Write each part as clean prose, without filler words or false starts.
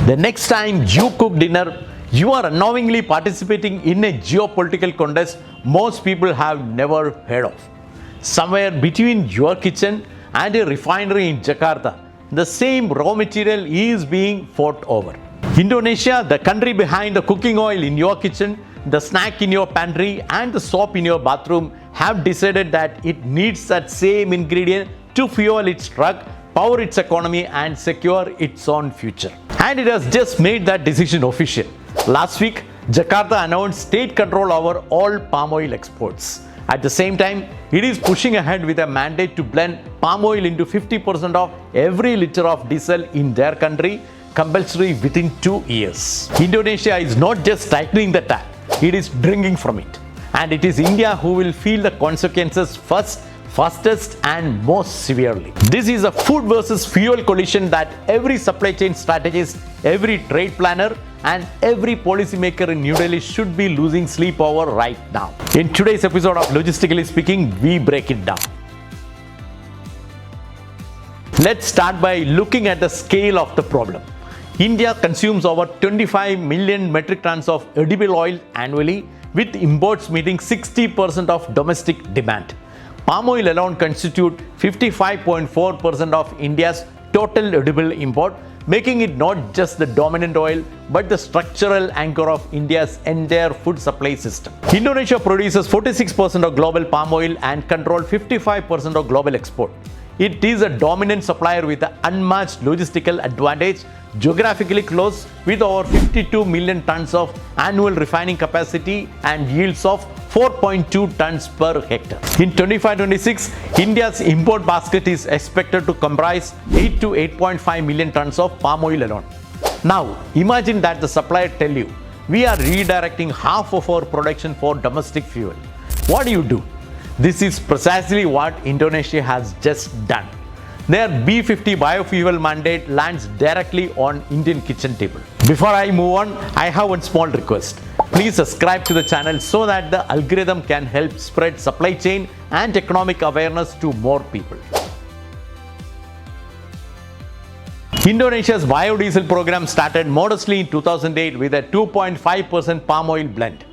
The next time you cook dinner, you are unknowingly participating in a geopolitical contest most people have never heard of. Somewhere between your kitchen and a refinery in Jakarta, the same raw material is being fought over. Indonesia, the country behind the cooking oil in your kitchen, the snack in your pantry, and the soap in your bathroom, have decided that it needs that same ingredient to fuel its truck, power its economy, and secure its own future. And it has just made that decision official. Last week, Jakarta announced state control over all palm oil exports. At the same time, it is pushing ahead with a mandate to blend palm oil into 50% of every liter of diesel in their country, compulsory within 2 years. Indonesia is not just tightening the tap, it is drinking from it. And it is India who will feel the consequences first, fastest, and most severely. This is a food versus fuel collision that every supply chain strategist, every trade planner, and every policymaker in New Delhi should be losing sleep over right now. In today's episode of Logistically Speaking, we break it down. Let's start by looking at the scale of the problem. India consumes over 25 million metric tons of edible oil annually, with imports meeting 60% of domestic demand. Palm oil alone constitutes 55.4% of India's total edible import, making it not just the dominant oil but the structural anchor of India's entire food supply system. Indonesia produces 46% of global palm oil and controls 55% of global export. It is a dominant supplier with an unmatched logistical advantage, geographically close, with over 52 million tons of annual refining capacity and yields of 4.2 tons per hectare. In 25-26, India's import basket is expected to comprise 8 to 8.5 million tons of palm oil alone. Now, imagine that the supplier tell you, we are redirecting half of our production for domestic fuel. What do? This is precisely what Indonesia has just done. Their B50 biofuel mandate lands directly on Indian kitchen table. Before I move on, I have one small request. Please subscribe to the channel so that the algorithm can help spread supply chain and economic awareness to more people. Indonesia's biodiesel program started modestly in 2008 with a 2.5% palm oil blend.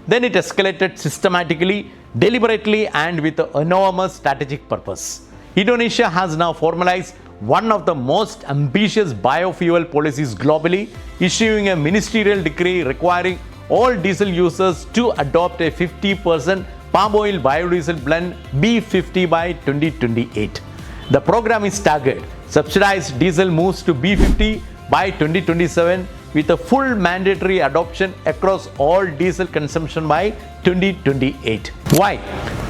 Then it escalated systematically, deliberately, and with an enormous strategic purpose. Indonesia has now formalized one of the most ambitious biofuel policies globally, issuing a ministerial decree requiring all diesel users to adopt a 50% palm oil biodiesel blend B50 by 2028. The program is staggered. Subsidized diesel moves to B50 by 2027 with a full mandatory adoption across all diesel consumption by 2028. Why?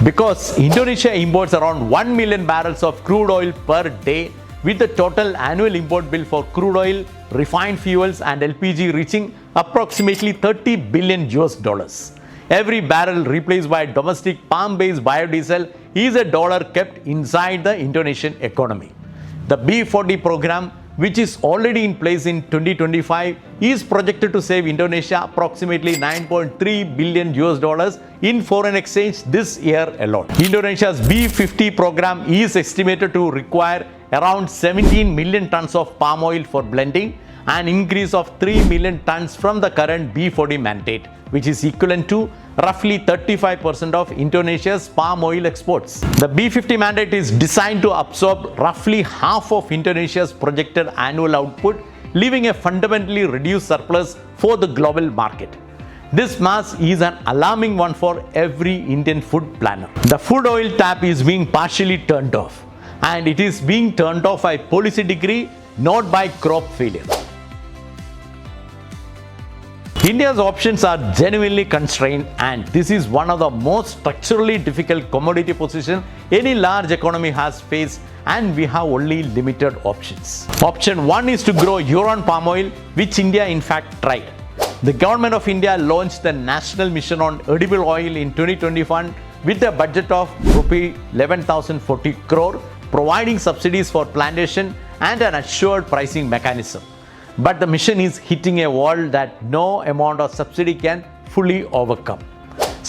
Because Indonesia imports around 1 million barrels of crude oil per day, with the total annual import bill for crude oil, refined fuels, and LPG reaching approximately $30 billion. Every barrel replaced by domestic palm-based biodiesel is a dollar kept inside the Indonesian economy. The B40 program, which is already in place in 2025, is projected to save Indonesia approximately $9.3 billion in foreign exchange this year alone. Indonesia's B50 program is estimated to require around 17 million tons of palm oil for blending, an increase of 3 million tons from the current B40 mandate, which is equivalent to roughly 35% of Indonesia's palm oil exports. The B50 mandate is designed to absorb roughly half of Indonesia's projected annual output, leaving a fundamentally reduced surplus for the global market. This mass is an alarming one for every Indian food planner. The food oil tap is being partially turned off, and it is being turned off by policy decree, not by crop failure. India's options are genuinely constrained, and this is one of the most structurally difficult commodity positions any large economy has faced, and we have only limited options. Option 1 is to grow your own palm oil, which India in fact tried. The government of India launched the National Mission on Edible Oil in 2021 with a budget of Rs 11,040 crore, providing subsidies for plantation and an assured pricing mechanism. But the mission is hitting a wall that no amount of subsidy can fully overcome.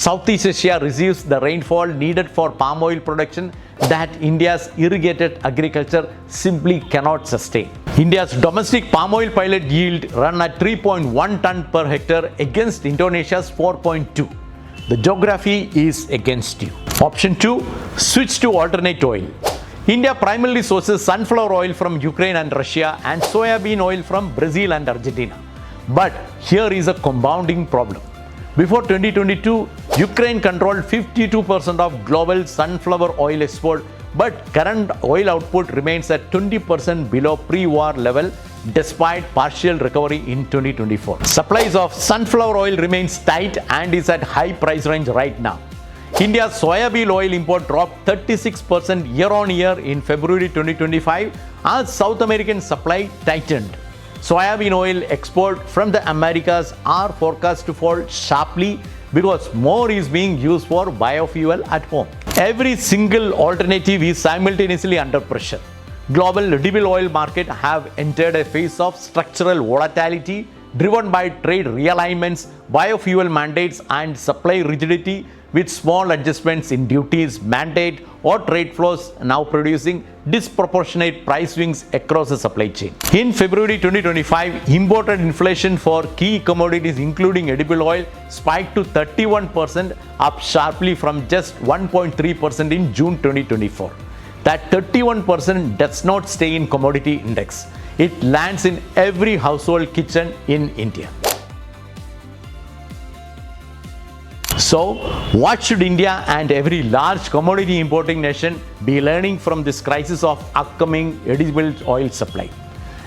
Southeast Asia receives the rainfall needed for palm oil production that India's irrigated agriculture simply cannot sustain. India's domestic palm oil pilot yield run at 3.1 ton per hectare against Indonesia's 4.2. The geography is against you. Option 2. Switch to alternate oil. India primarily sources sunflower oil from Ukraine and Russia and soybean oil from Brazil and Argentina. But here is a compounding problem. Before 2022, Ukraine controlled 52% of global sunflower oil export, but current oil output remains at 20% below pre-war level despite partial recovery in 2024. Supplies of sunflower oil remains tight and is at high price range right now. India's soybean oil import dropped 36% year-on-year in February 2025 as South American supply tightened. Soybean oil export from the Americas are forecast to fall sharply because more is being used for biofuel at home. Every single alternative is simultaneously under pressure. Global edible oil markets have entered a phase of structural volatility driven by trade realignments, biofuel mandates, and supply rigidity, with small adjustments in duties, mandate, or trade flows now producing disproportionate price swings across the supply chain. In February 2025, imported inflation for key commodities including edible oil spiked to 31%, up sharply from just 1.3% in June 2024. That 31% does not stay in commodity index. It lands in every household kitchen in India. So, what should India and every large commodity importing nation be learning from this crisis of upcoming edible oil supply?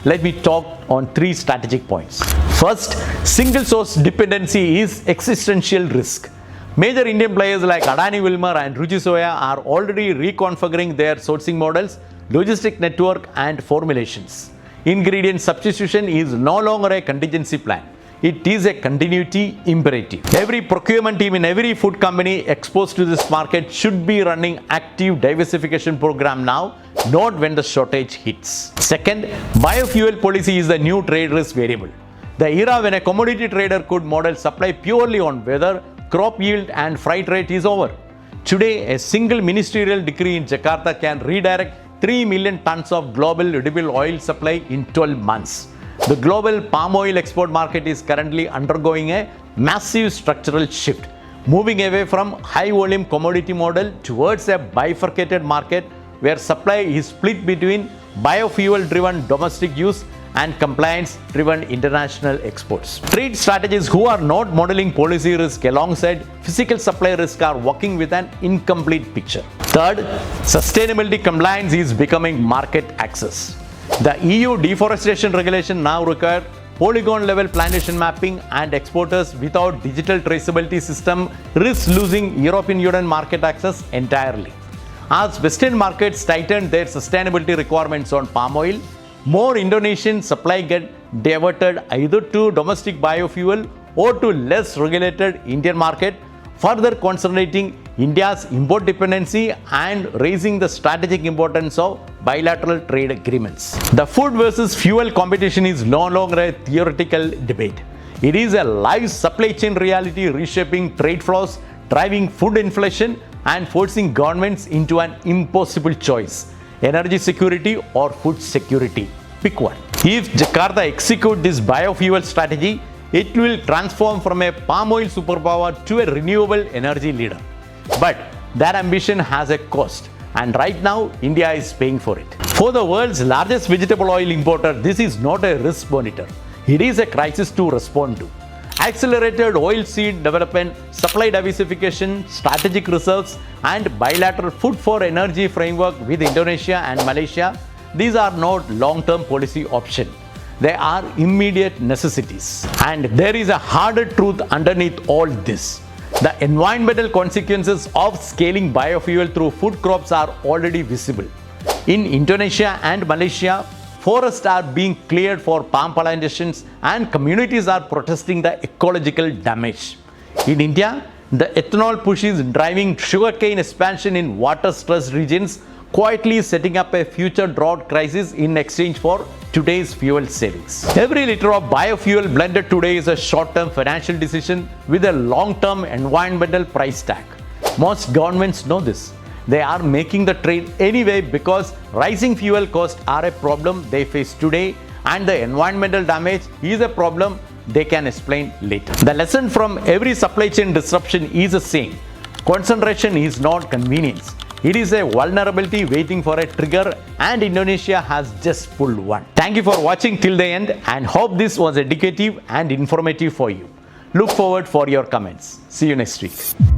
Let me talk on 3 strategic points. First, single source dependency is existential risk. Major Indian players like Adani Wilmar and Ruchi Soya are already reconfiguring their sourcing models, logistic network, and formulations. Ingredient substitution is no longer a contingency plan. It is a continuity imperative. Every procurement team in every food company exposed to this market should be running active diversification program now, not when the shortage hits. Second, biofuel policy is the new trade risk variable. The era when a commodity trader could model supply purely on weather, crop yield, and freight rate is over. Today, a single ministerial decree in Jakarta can redirect 3 million tons of global edible oil supply in 12 months. The global palm oil export market is currently undergoing a massive structural shift, moving away from high-volume commodity model towards a bifurcated market where supply is split between biofuel-driven domestic use and compliance-driven international exports. Trade strategists who are not modeling policy risk alongside physical supply risk are working with an incomplete picture. Third, sustainability compliance is becoming market access. The EU deforestation regulation now requires polygon-level plantation mapping, and exporters without digital traceability system risk losing European Union market access entirely. As Western markets tighten their sustainability requirements on palm oil, more Indonesian supply get diverted either to domestic biofuel or to less regulated Indian market, further concentrating India's import dependency and raising the strategic importance of bilateral trade agreements. The food versus fuel competition is no longer a theoretical debate. It is a live supply chain reality reshaping trade flows, driving food inflation, and forcing governments into an impossible choice: energy security or food security. Pick one. If Jakarta executes this biofuel strategy, it will transform from a palm oil superpower to a renewable energy leader. But that ambition has a cost, and right now India is paying for it. For the world's largest vegetable oil importer, this is not a risk monitor. It is a crisis to respond to. Accelerated oil seed development, supply diversification, strategic reserves, and bilateral food for energy framework with Indonesia and Malaysia, these are not long-term policy options. They are immediate necessities. And there is a harder truth underneath all this. The environmental consequences of scaling biofuel through food crops are already visible. In Indonesia and Malaysia, forests are being cleared for palm plantations and communities are protesting the ecological damage. In India, the ethanol push is driving sugarcane expansion in water-stressed regions, quietly setting up a future drought crisis in exchange for today's fuel savings. Every liter of biofuel blended today is a short-term financial decision with a long-term environmental price tag. Most governments know this. They are making the trade anyway because rising fuel costs are a problem they face today and the environmental damage is a problem they can explain later. The lesson from every supply chain disruption is the same. Concentration is not convenience. It is a vulnerability waiting for a trigger, and Indonesia has just pulled one. Thank you for watching till the end and hope this was educative and informative for you. Look forward for your comments. See you next week.